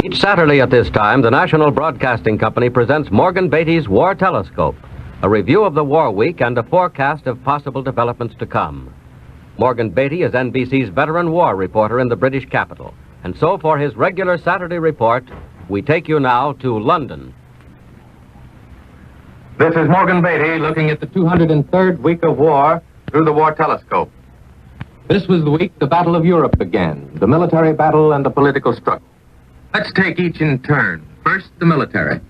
Each Saturday at this time, the National Broadcasting Company presents Morgan Beatty's War Telescope, a review of the war week and a forecast of possible developments to come. Morgan Beatty is NBC's veteran war reporter in the British capital. And so for his regular Saturday report, we take you now to London. This is Morgan Beatty looking at the 203rd week of war through the War Telescope. This was the week the Battle of Europe began, the military battle and the political struggle. Let's take each in turn. First, the military.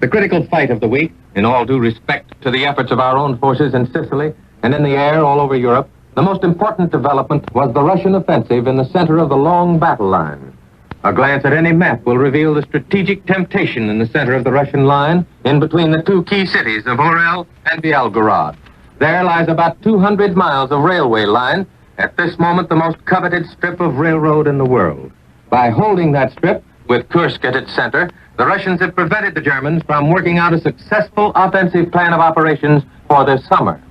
The critical fight of the week, in all due respect to the efforts of our own forces in Sicily and in the air all over Europe, the most important development was the Russian offensive in the center of the long battle line. A glance at any map will reveal the strategic temptation in the center of the Russian line, in between the two key cities of Orel and Belgorod. There lies about 200 miles of railway line, at this moment the most coveted strip of railroad in the world. By holding that strip, with Kursk at its center, the Russians have prevented the Germans from working out a successful offensive plan of operations for this summer.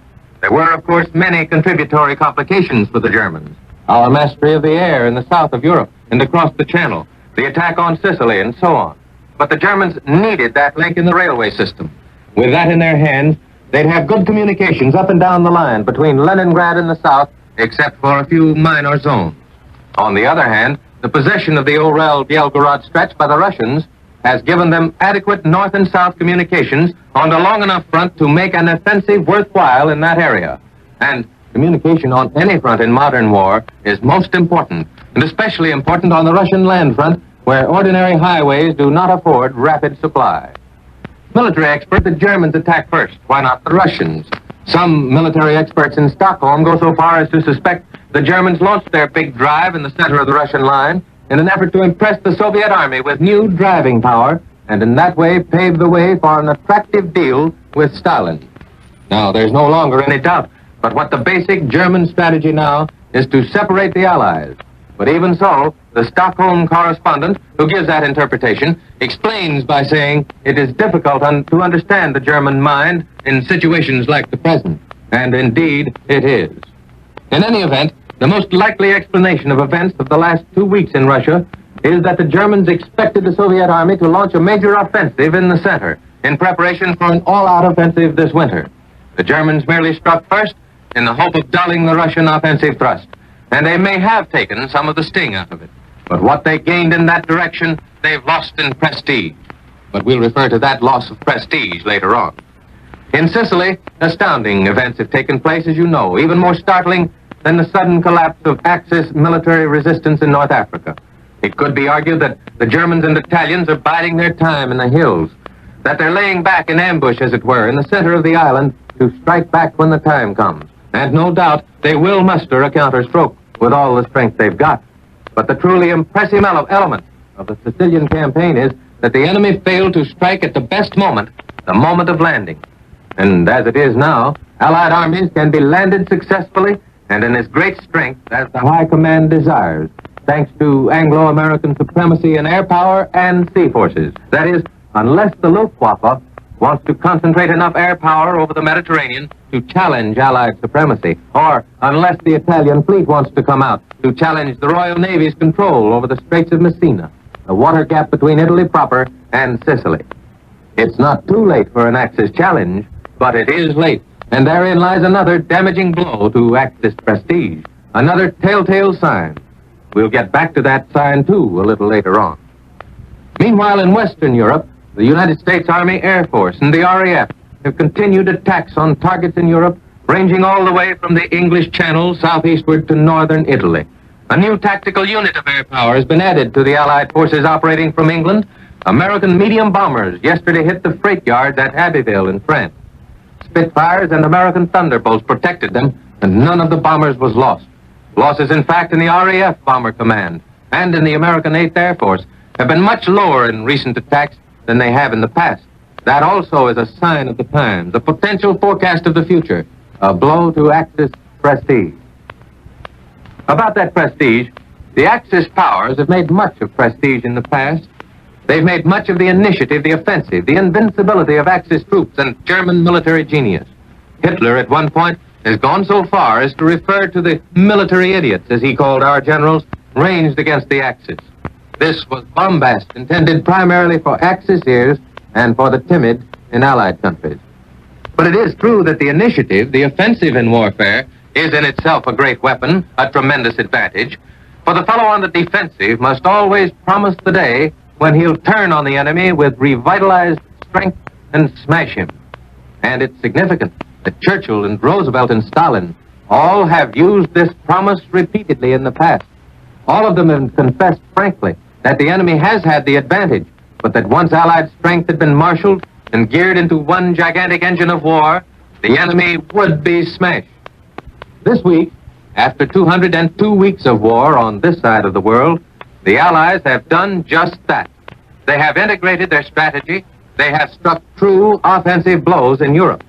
There were, of course, many contributory complications for the Germans. Our mastery of the air in the south of Europe and across the Channel, the attack on Sicily, and so on. But the Germans needed that link in the railway system. With that in their hands, they'd have good communications up and down the line between Leningrad and the south, except for a few minor zones. On the other hand, the possession of the Orel-Belgorod stretch by the Russians has given them adequate north and south communications on a long enough front to make an offensive worthwhile in that area. And communication on any front in modern war is most important, and especially important on the Russian land front, where ordinary highways do not afford rapid supply. Military experts, the Germans attack first. Why not the Russians? Some military experts in Stockholm go so far as to suspect the Germans launched their big drive in the center of the Russian line in an effort to impress the Soviet army with new driving power, and in that way pave the way for an attractive deal with Stalin. Now, there's no longer any doubt but what the basic German strategy now is to separate the Allies. But even so, the Stockholm correspondent, who gives that interpretation, explains by saying it is difficult to understand the German mind in situations like the present. And indeed, it is. In any event, the most likely explanation of events of the last 2 weeks in Russia is that the Germans expected the Soviet army to launch a major offensive in the center in preparation for an all-out offensive this winter. The Germans merely struck first in the hope of dulling the Russian offensive thrust, and they may have taken some of the sting out of it. But what they gained in that direction, they've lost in prestige. But we'll refer to that loss of prestige later on. In Sicily, astounding events have taken place, as you know, even more startling than the sudden collapse of Axis military resistance in North Africa. It could be argued that the Germans and Italians are biding their time in the hills, that they're laying back in ambush, as it were, in the center of the island to strike back when the time comes. And no doubt they will muster a counterstroke with all the strength they've got. But the truly impressive element of the Sicilian campaign is that the enemy failed to strike at the best moment, the moment of landing. And as it is now, Allied armies can be landed successfully and in as great strength as the High Command desires, thanks to Anglo-American supremacy in air power and sea forces. That is, unless the Luftwaffe wants to concentrate enough air power over the Mediterranean to challenge Allied supremacy, or unless the Italian fleet wants to come out to challenge the Royal Navy's control over the Straits of Messina, the water gap between Italy proper and Sicily. It's not too late for an Axis challenge, but it is late, and therein lies another damaging blow to Axis prestige, another telltale sign. We'll get back to that sign, too, a little later on. Meanwhile, in Western Europe, the United States Army Air Force and the RAF have continued attacks on targets in Europe, ranging all the way from the English Channel southeastward to northern Italy. A new tactical unit of air power has been added to the Allied forces operating from England. American medium bombers yesterday hit the freight yards at Abbeville in France. Spitfires and American Thunderbolts protected them, and none of the bombers was lost. Losses, in fact, in the RAF Bomber Command and in the American 8th Air Force have been much lower in recent attacks than they have in the past. That also is a sign of the times, a potential forecast of the future, a blow to Axis prestige. About that prestige, the Axis powers have made much of prestige in the past. They've made much of the initiative, the offensive, the invincibility of Axis troops and German military genius. Hitler, at one point, has gone so far as to refer to the military idiots, as he called our generals, ranged against the Axis. This was bombast intended primarily for Axis ears and for the timid in Allied countries. But it is true that the initiative, the offensive in warfare, is in itself a great weapon, a tremendous advantage. For the fellow on the defensive must always promise the day when he'll turn on the enemy with revitalized strength and smash him. And it's significant that Churchill and Roosevelt and Stalin all have used this promise repeatedly in the past. All of them have confessed frankly that the enemy has had the advantage, but that once Allied strength had been marshaled and geared into one gigantic engine of war, the enemy would be smashed. This week, after 202 weeks of war on this side of the world, the Allies have done just that. They have integrated their strategy. They have struck true offensive blows in Europe.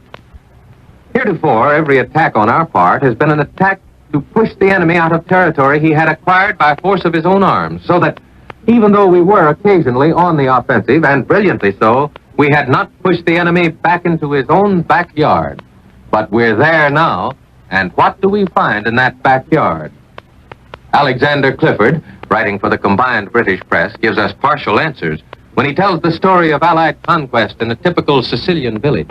Heretofore, every attack on our part has been an attack to push the enemy out of territory he had acquired by force of his own arms, so that even though we were occasionally on the offensive, and brilliantly so, we had not pushed the enemy back into his own backyard. But we're there now, and what do we find in that backyard? Alexander Clifford, writing for the combined British press, gives us partial answers when he tells the story of Allied conquest in a typical Sicilian village.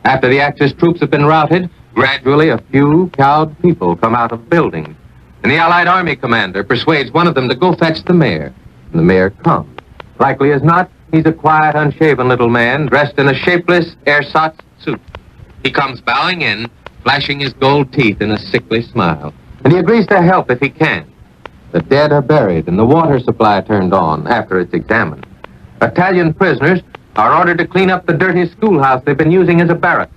After the Axis troops have been routed, gradually a few cowed people come out of buildings, and the Allied army commander persuades one of them to go fetch the mayor. And the mayor comes. Likely as not, he's a quiet, unshaven little man dressed in a shapeless ersatz suit. He comes bowing in, flashing his gold teeth in a sickly smile, and he agrees to help if he can. The dead are buried and the water supply turned on after it's examined. Italian prisoners are ordered to clean up the dirty schoolhouse they've been using as a barrack.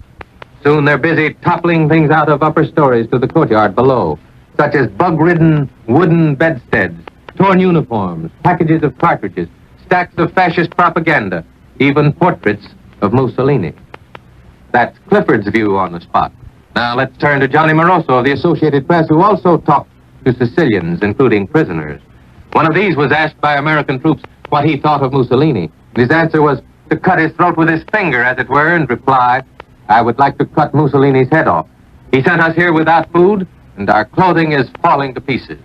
Soon they're busy toppling things out of upper stories to the courtyard below, such as bug-ridden wooden bedsteads, torn uniforms, packages of cartridges, stacks of fascist propaganda, even portraits of Mussolini. That's Clifford's view on the spot. Now let's turn to Johnny Moroso of the Associated Press, who also talked to Sicilians, including prisoners. One of these was asked by American troops what he thought of Mussolini. His answer was to cut his throat with his finger, as it were, and reply, "I would like to cut Mussolini's head off. He sent us here without food, and our clothing is falling to pieces."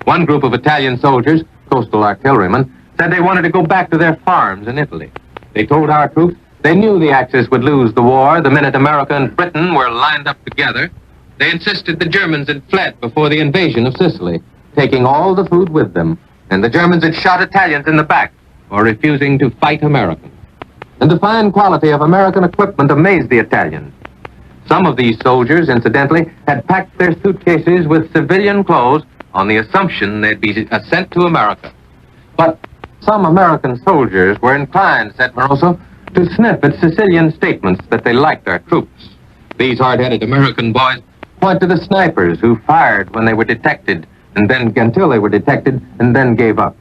One group of Italian soldiers, coastal artillerymen, said they wanted to go back to their farms in Italy. They told our troops they knew the Axis would lose the war the minute America and Britain were lined up together. They insisted the Germans had fled before the invasion of Sicily, taking all the food with them, and the Germans had shot Italians in the back for refusing to fight Americans. And the fine quality of American equipment amazed the Italians. Some of these soldiers, incidentally, had packed their suitcases with civilian clothes on the assumption they'd be sent to America. But some American soldiers were inclined, said Moroso, to sniff at Sicilian statements that they liked our troops. These hard-headed American boys point to the snipers who fired when they were detected, and then until they were detected, and then gave up.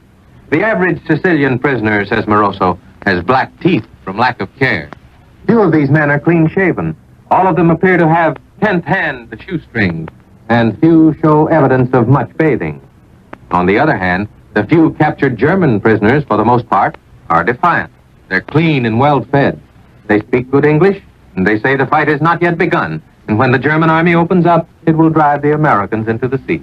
The average Sicilian prisoner, says Moroso, has black teeth from lack of care. Few of these men are clean-shaven. All of them appear to have 10th hand the shoestrings, and few show evidence of much bathing. On the other hand, the few captured German prisoners, for the most part, are defiant. They're clean and well-fed. They speak good English, and they say the fight has not yet begun, and when the German army opens up, it will drive the Americans into the sea.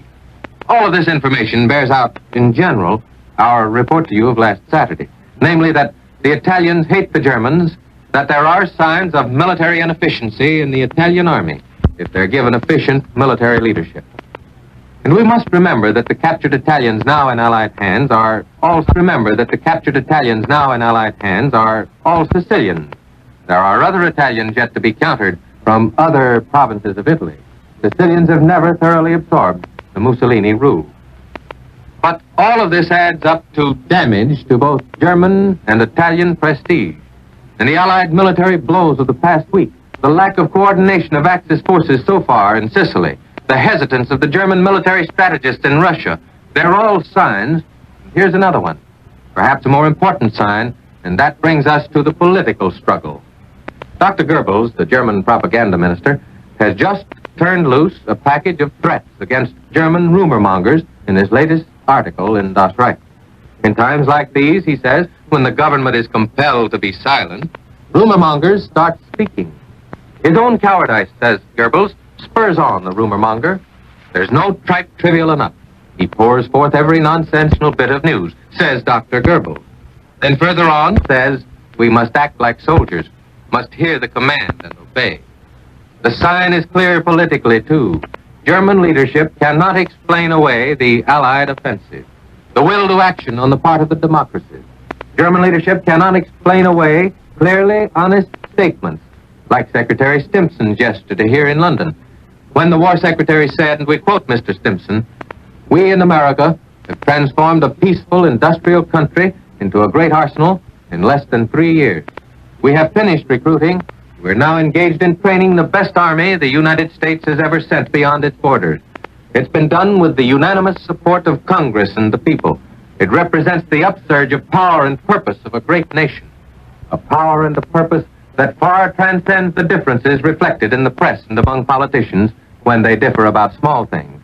All of this information bears out, in general, our report to you of last Saturday, namely that the Italians hate the Germans, that there are signs of military inefficiency in the Italian army if they're given efficient military leadership. And we must remember that the captured Italians now in Allied hands are all Sicilians. There are other Italians yet to be countered from other provinces of Italy. Sicilians have never thoroughly absorbed the Mussolini rule. But all of this adds up to damage to both German and Italian prestige. And the Allied military blows of the past week, the lack of coordination of Axis forces so far in Sicily, the hesitance of the German military strategists in Russia, they're all signs. Here's another one, perhaps a more important sign, and that brings us to the political struggle. Dr. Goebbels, the German propaganda minister, has just turned loose a package of threats against German rumor mongers in his latest article in Das Reich. In times like these, he says, when the government is compelled to be silent, rumor mongers start speaking. His own cowardice, says Goebbels, spurs on the rumor monger. There's no trite trivial enough. He pours forth every nonsensical bit of news, says Dr. Goebbels. Then further on says, we must act like soldiers, must hear the command and obey. The sign is clear politically, too. German leadership cannot explain away the Allied offensive, the will to action on the part of the democracies. German leadership cannot explain away clearly honest statements, like Secretary Stimson's yesterday here in London, when the War Secretary said, and we quote Mr. Stimson, "We in America have transformed a peaceful industrial country into a great arsenal in less than 3 years. We have finished recruiting. We're now engaged in training the best army the United States has ever sent beyond its borders. It's been done with the unanimous support of Congress and the people. It represents the upsurge of power and purpose of a great nation, a power and a purpose that far transcends the differences reflected in the press and among politicians when they differ about small things.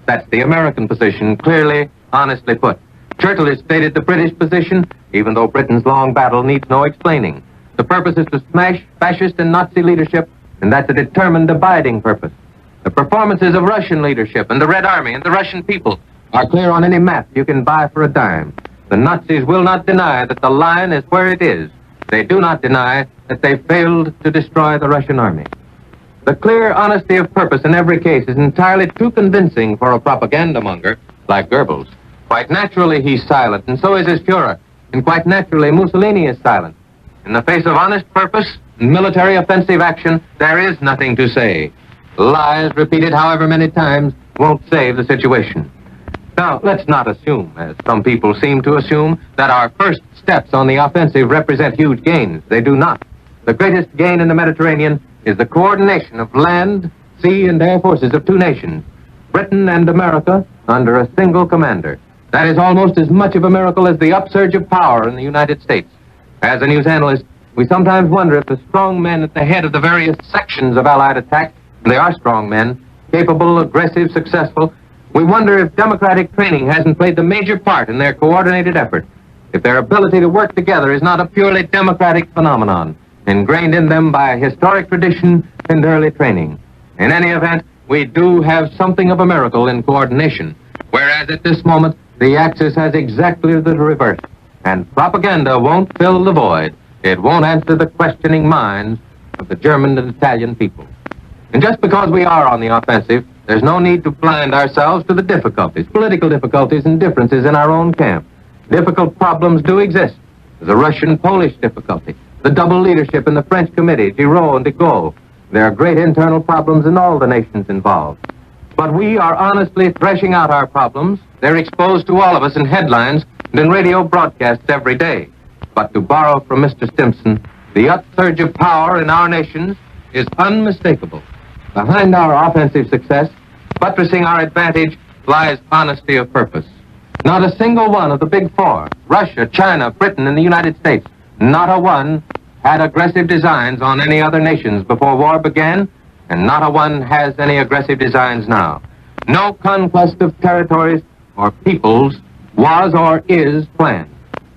That's the American position, clearly, honestly put. Churchill has stated the British position, even though Britain's long battle needs no explaining. The purpose is to smash fascist and Nazi leadership, and that's a determined, abiding purpose. The performances of Russian leadership and the Red Army and the Russian people are clear on any map you can buy for a dime. The Nazis will not deny that the line is where it is. They do not deny that they failed to destroy the Russian army. The clear honesty of purpose in every case is entirely too convincing for a propaganda monger like Goebbels. Quite naturally, he's silent, and so is his Führer. And quite naturally, Mussolini is silent. In the face of honest purpose and military offensive action, there is nothing to say. Lies repeated however many times won't save the situation. Now, let's not assume, as some people seem to assume, that our first steps on the offensive represent huge gains. They do not. The greatest gain in the Mediterranean is the coordination of land, sea, and air forces of two nations, Britain and America, under a single commander. That is almost as much of a miracle as the upsurge of power in the United States. As a news analyst, we sometimes wonder if the strong men at the head of the various sections of Allied attack, and they are strong men, capable, aggressive, successful, we wonder if democratic training hasn't played the major part in their coordinated effort, if their ability to work together is not a purely democratic phenomenon, ingrained in them by historic tradition and early training. In any event, we do have something of a miracle in coordination, whereas at this moment, the Axis has exactly the reverse. And propaganda won't fill the void. It won't answer the questioning minds of the German and Italian people. And just because we are on the offensive, there's no need to blind ourselves to the difficulties, political difficulties and differences in our own camp. Difficult problems do exist. There's a Russian-Polish difficulty, the double leadership in the French committee, Giraud and de Gaulle. There are great internal problems in all the nations involved. But we are honestly threshing out our problems. They're exposed to all of us in headlines and in radio broadcasts every day. But to borrow from Mr. Stimson, the upsurge of power in our nations is unmistakable. Behind our offensive success, buttressing our advantage, lies honesty of purpose. Not a single one of the big four, Russia, China, Britain, and the United States, not a one had aggressive designs on any other nations before war began, and not a one has any aggressive designs now. No conquest of territories or peoples was or is planned.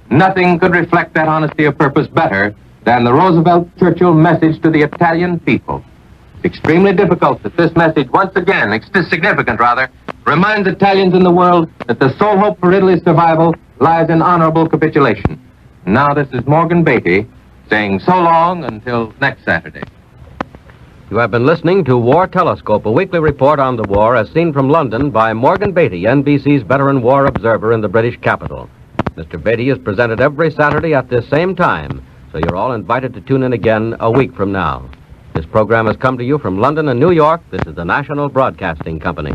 Nothing could reflect that honesty of purpose better than the Roosevelt-Churchill message to the Italian people. It's extremely difficult that this message, once again, significant rather, reminds Italians in the world that the sole hope for Italy's survival lies in honorable capitulation. Now this is Morgan Beatty saying so long until next Saturday. You have been listening to War Telescope, a weekly report on the war as seen from London by Morgan Beatty, NBC's veteran war observer in the British capital. Mr. Beatty is presented every Saturday at this same time, so you're all invited to tune in again a week from now. This program has come to you from London and New York. This is the National Broadcasting Company.